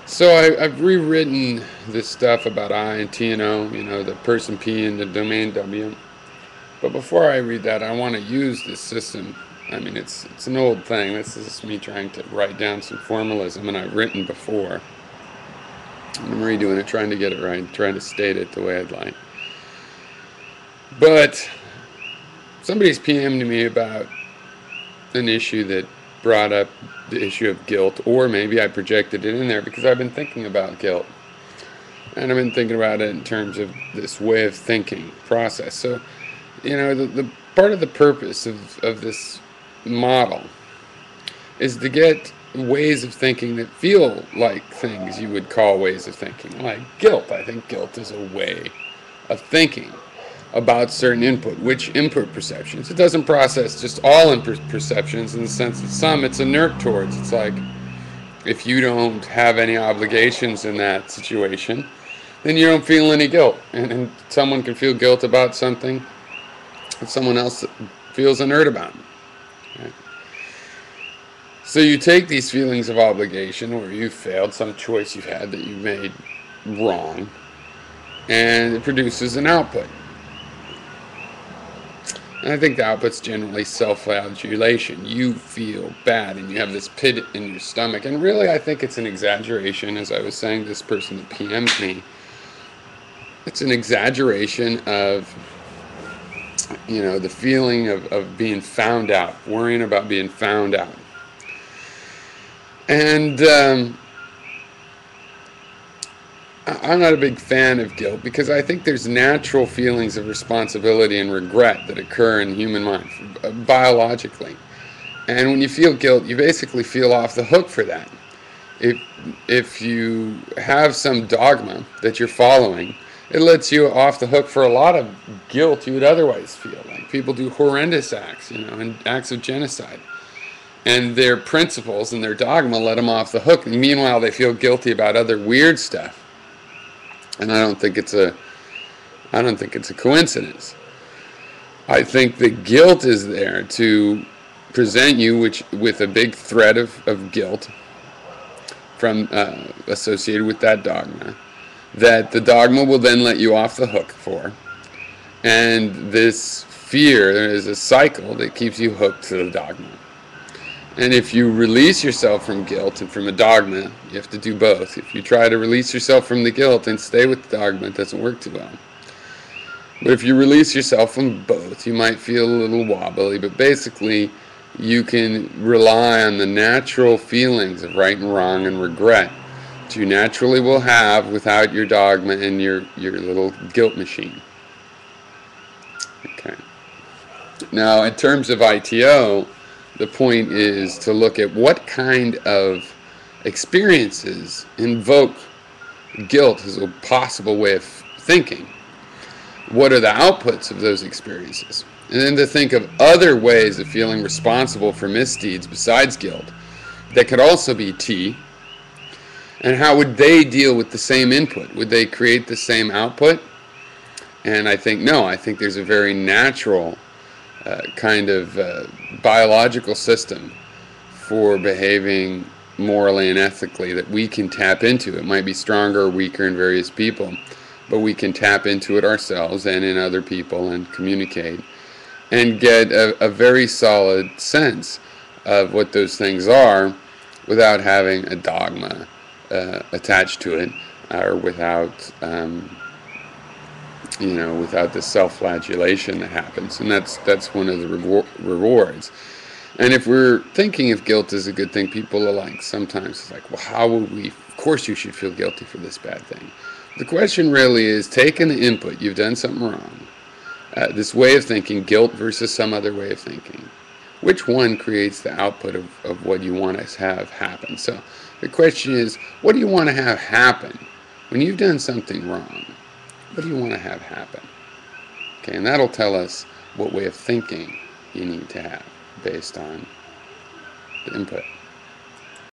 So I've rewritten this stuff about I and T and O, the person P and the domain W. But before I read that, I want to use this system. I mean, it's an old thing. This is me trying to write down some formalism, and I've written before. I'm redoing it, trying to get it right, trying to state it the way I'd like. But somebody's PM'd me about an issue that brought up the issue of guilt, or maybe I projected it in there because I've been thinking about guilt. And I've been thinking about it in terms of this way of thinking process. So, the part of the purpose of this model is to get ways of thinking that feel like things you would call ways of thinking, like guilt. I think guilt is a way of thinking about certain input, which input perceptions. It doesn't process just all input perceptions in the sense that some it's inert towards. It's like if you don't have any obligations in that situation, then you don't feel any guilt. And someone can feel guilt about something that someone else feels inert about. Right? So you take these feelings of obligation, or you failed some choice you had that you made wrong, and it produces an output. And I think the output's generally self-flagellation. You feel bad and you have this pit in your stomach. And really, I think it's an exaggeration. As I was saying, this person that PM'd me, it's an exaggeration of, the feeling of being found out, worrying about being found out. And I'm not a big fan of guilt because I think there's natural feelings of responsibility and regret that occur in the human mind, biologically. And when you feel guilt, you basically feel off the hook for that. If you have some dogma that you're following, it lets you off the hook for a lot of guilt you would otherwise feel. Like people do horrendous acts, and acts of genocide. And their principles and their dogma let them off the hook. And meanwhile, they feel guilty about other weird stuff. And I don't think it's a coincidence. I think the guilt is there to present you with a big threat of guilt from associated with that dogma, that the dogma will then let you off the hook for. And this fear, there is a cycle that keeps you hooked to the dogma. And if you release yourself from guilt and from a dogma, you have to do both. If you try to release yourself from the guilt and stay with the dogma, it doesn't work too well. But if you release yourself from both, you might feel a little wobbly, but basically you can rely on the natural feelings of right and wrong and regret that you naturally will have without your dogma and your little guilt machine. Okay. Now, in terms of ITO, the point is to look at what kind of experiences invoke guilt as a possible way of thinking. What are the outputs of those experiences? And then to think of other ways of feeling responsible for misdeeds besides guilt that could also be T. And how would they deal with the same input? Would they create the same output? And I think no. I think there's a very natural kind of biological system for behaving morally and ethically that we can tap into. It might be stronger or weaker in various people, but we can tap into it ourselves and in other people and communicate and get a very solid sense of what those things are without having a dogma attached to it, or without without the self-flagellation that happens. And that's one of the rewards. And if we're thinking if guilt is a good thing, people are like, sometimes it's like, well, how would we, of course you should feel guilty for this bad thing. The question really is, taking the input, you've done something wrong, this way of thinking, guilt versus some other way of thinking, which one creates the output of what you want to have happen? So the question is, what do you want to have happen when you've done something wrong? What do you want to have happen? Okay, and that'll tell us what way of thinking you need to have based on the input.